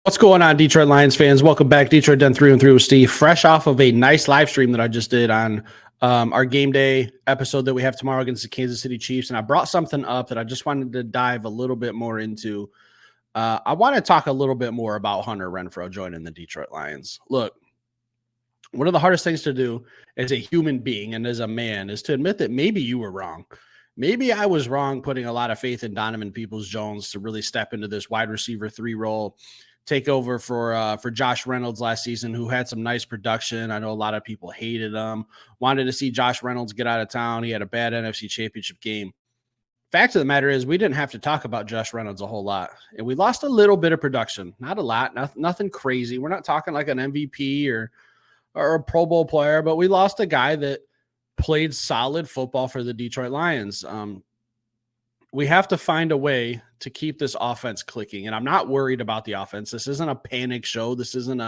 What's going on, Detroit Lions fans? Welcome back. Detroit Done 3 and 3 with Steve, fresh off of a nice live stream that I just did on our game day episode that we have tomorrow against the Kansas City Chiefs. And I brought something up that I just wanted to dive a little bit more into. I want to talk a little bit more about Hunter Renfrow joining the Detroit Lions. Look, one of the hardest things to do as a human being and as a man is to admit that maybe you were wrong. Maybe I was wrong putting a lot of faith in Donovan Peoples-Jones to really step into this wide receiver 3 role, take over for Josh Reynolds last season, who had some nice production. I know a lot of people hated him, wanted to see Josh Reynolds get out of town. He had a bad NFC Championship game. Fact of the matter is we didn't have to talk about Josh Reynolds a whole lot, and we lost a little bit of production. Not a lot, nothing crazy. We're not talking like an MVP or a Pro Bowl player, but we lost a guy that played solid football for the Detroit Lions. We have to find a way to keep this offense clicking. And I'm not worried about the offense. This isn't a panic show. This isn't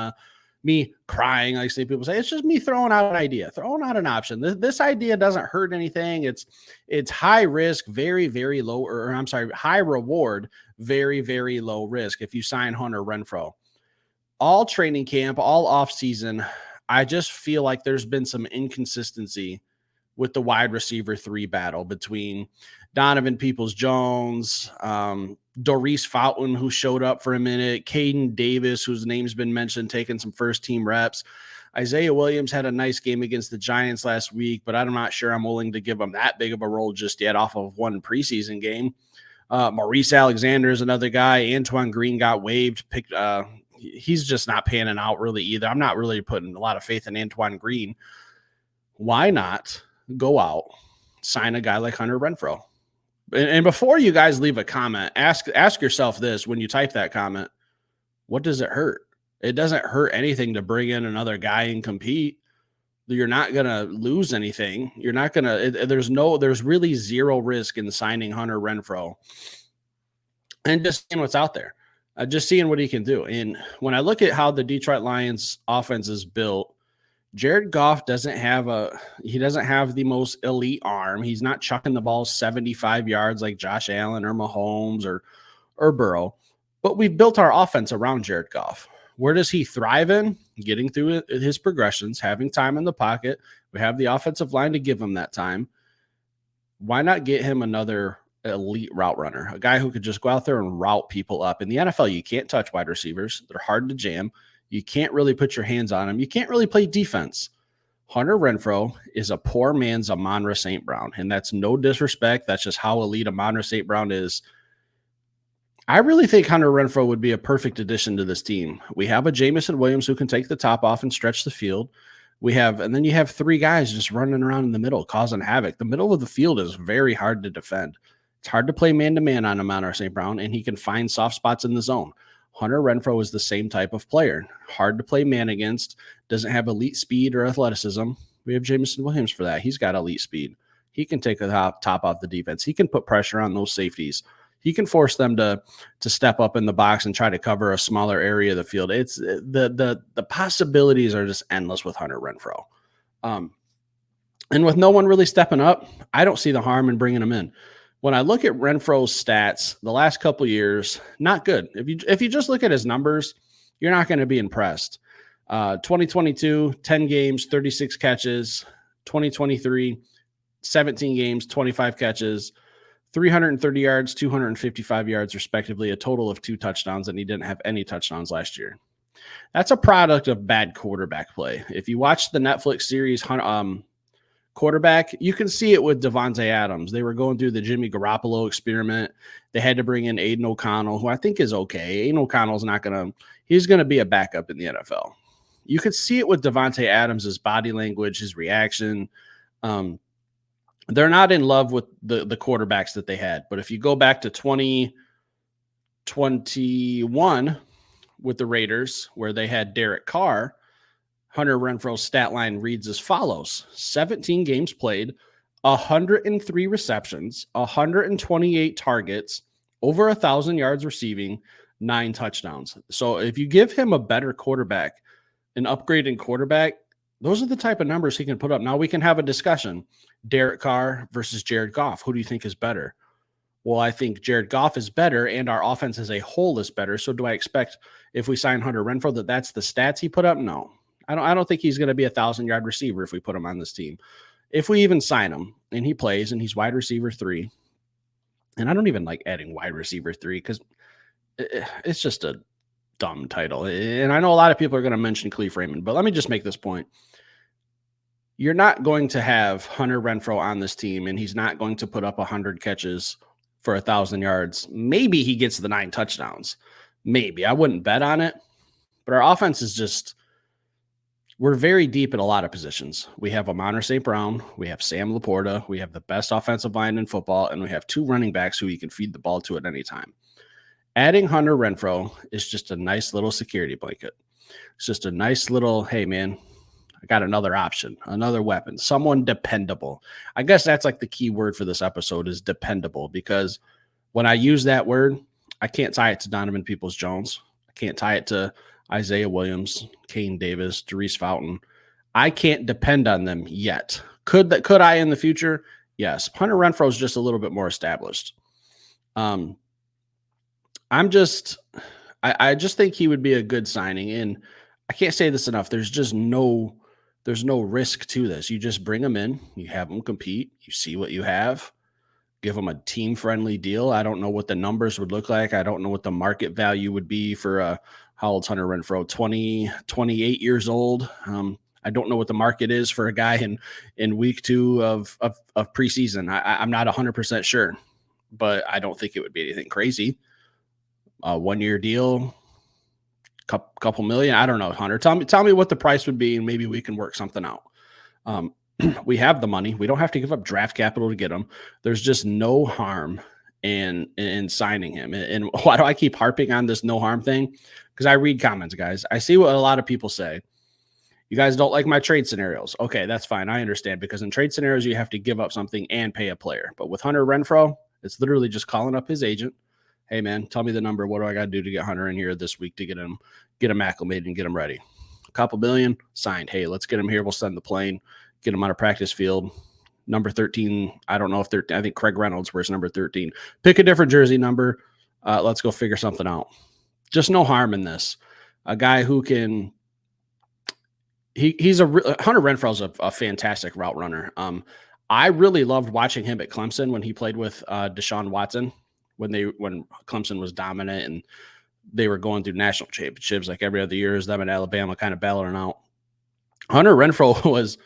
me crying, like some people say. It's just me throwing out an idea, throwing out an option. This idea doesn't hurt anything. It's high risk, very, very low, or I'm sorry, high reward, very, very low risk if you sign Hunter Renfrow. All training camp, all offseason, I just feel like there's been some inconsistency with the wide receiver 3 battle between Donovan Peoples-Jones, Doris Fountain, who showed up for a minute, Caden Davis, whose name's been mentioned, taking some first-team reps. Isaiah Williams had a nice game against the Giants last week, but I'm not sure I'm willing to give him that big of a role just yet off of one preseason game. Maurice Alexander is another guy. Antoine Green got waived. He's just not panning out really either. I'm not really putting a lot of faith in Antoine Green. Why not go out, sign a guy like Hunter Renfrow? And before you guys leave a comment, ask yourself this when you type that comment: what does it hurt? It doesn't hurt anything to bring in another guy and compete. You're not going to lose anything. You're not going to, there's really zero risk in signing Hunter Renfrow and just seeing what's out there, just seeing what he can do. And when I look at how the Detroit Lions offense is built, Jared Goff doesn't have the most elite arm. He's not chucking the ball 75 yards like Josh Allen or Mahomes or Burrow. But we've built our offense around Jared Goff. Where does he thrive in? Getting through his progressions, having time in the pocket. We have the offensive line to give him that time. Why not get him another elite route runner, a guy who could just go out there and route people up? In the NFL, you can't touch wide receivers. They're hard to jam. You can't really put your hands on him. You can't really play defense. Hunter Renfrow is a poor man's Amon-Ra St. Brown, and that's no disrespect. That's just how elite Amon-Ra St. Brown is. I really think Hunter Renfrow would be a perfect addition to this team. We have a Jameson Williams who can take the top off and stretch the field. And then you have 3 guys just running around in the middle, causing havoc. The middle of the field is very hard to defend. It's hard to play man-to-man on Amon-Ra St. Brown, and he can find soft spots in the zone. Hunter Renfrow is the same type of player. Hard to play man against, doesn't have elite speed or athleticism. We have Jameson Williams for that. He's got elite speed. He can take the top off the defense. He can put pressure on those safeties. He can force them to step up in the box and try to cover a smaller area of the field. It's the possibilities are just endless with Hunter Renfrow. And with no one really stepping up, I don't see the harm in bringing him in. When I look at Renfrow's stats the last couple of years, not good. If you just look at his numbers, you're not going to be impressed. 2022, 10 games, 36 catches. 2023, 17 games, 25 catches, 330 yards, 255 yards, respectively, a total of 2 touchdowns, and he didn't have any touchdowns last year. That's a product of bad quarterback play. If you watch the Netflix series Quarterback, you can see it with Davante Adams. They were going through the Jimmy Garoppolo experiment. They had to bring in Aiden O'Connell, who I think is okay. Aiden O'Connell's he's going to be a backup in the NFL. You could see it with Davante Adams, his body language, his reaction. They're not in love with the quarterbacks that they had. But if you go back to 2021 with the Raiders, where they had Derek Carr, Hunter Renfrow's stat line reads as follows: 17 games played, 103 receptions, 128 targets, over 1,000 yards receiving, 9 touchdowns. So if you give him a better quarterback, an upgrading quarterback, those are the type of numbers he can put up. Now we can have a discussion. Derek Carr versus Jared Goff. Who do you think is better? Well, I think Jared Goff is better and our offense as a whole is better. So do I expect if we sign Hunter Renfrow that that's the stats he put up? No. I don't think he's going to be 1,000-yard receiver if we put him on this team. If we even sign him and he plays and he's wide receiver 3, and I don't even like adding wide receiver 3 because it's just a dumb title. And I know a lot of people are going to mention Khalif Raymond, but let me just make this point. You're not going to have Hunter Renfrow on this team, and he's not going to put up 100 catches for 1,000 yards. Maybe he gets the 9 touchdowns. Maybe. I wouldn't bet on it. But our offense is just, we're very deep at a lot of positions. We have Amon St. Brown. We have Sam Laporta. We have the best offensive line in football, and we have 2 running backs who you can feed the ball to at any time. Adding Hunter Renfrow is just a nice little security blanket. It's just a nice little, hey, man, I got another option, another weapon, someone dependable. I guess that's like the key word for this episode is dependable, because when I use that word, I can't tie it to Donovan Peoples-Jones. I can't tie it to Isaiah Williams, Kane Davis, Darius Fountain. I can't depend on them yet. Could I in the future? Yes. Hunter Renfrow is just a little bit more established. I just think he would be a good signing, and I can't say this enough. There's no risk to this. You just bring them in, you have them compete, you see what you have, give them a team-friendly deal. I don't know what the numbers would look like. I don't know what the market value would be for how old's Hunter Renfrow? 28 years old. I don't know what the market is for a guy in week 2 of preseason. I'm not 100% sure, but I don't think it would be anything crazy. 1-year deal, couple million. I don't know, Hunter. Tell me what the price would be, and maybe we can work something out. We have the money. We don't have to give up draft capital to get him. There's just no harm in signing him. And why do I keep harping on this no harm thing? Because I read comments, guys. I see what a lot of people say. You guys don't like my trade scenarios. Okay, that's fine. I understand, because in trade scenarios, you have to give up something and pay a player. But with Hunter Renfrow, it's literally just calling up his agent. Hey, man, tell me the number. What do I got to do to get Hunter in here this week to get him acclimated and get him ready? A couple billion, signed. Hey, let's get him here. We'll send the plane, get him on a practice field. Number 13, I don't know if I think Craig Reynolds wears number 13. Pick a different jersey number. Let's go figure something out. Just no harm in this. A guy who can Hunter Renfrow's a fantastic route runner. I really loved watching him at Clemson when he played with Deshaun Watson, when Clemson was dominant and they were going through national championships like every other year, as them in Alabama kind of battling out. Hunter Renfrow was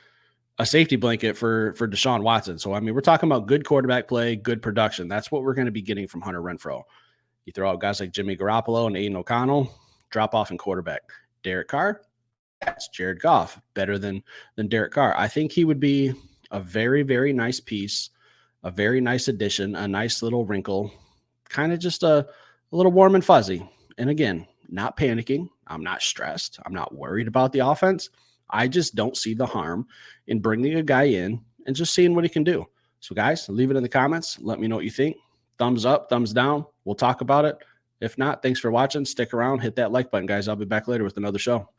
a safety blanket for Deshaun Watson. So, I mean, we're talking about good quarterback play, good production. That's what we're going to be getting from Hunter Renfrow. You throw out guys like Jimmy Garoppolo and Aiden O'Connell, drop off in quarterback. Derek Carr, that's Jared Goff, better than Derek Carr. I think he would be a very, very nice piece, a very nice addition, a nice little wrinkle, kind of just a little warm and fuzzy. And again, not panicking. I'm not stressed. I'm not worried about the offense. I just don't see the harm in bringing a guy in and just seeing what he can do. So, guys, leave it in the comments. Let me know what you think. Thumbs up, thumbs down. We'll talk about it. If not, thanks for watching. Stick around. Hit that like button, guys. I'll be back later with another show.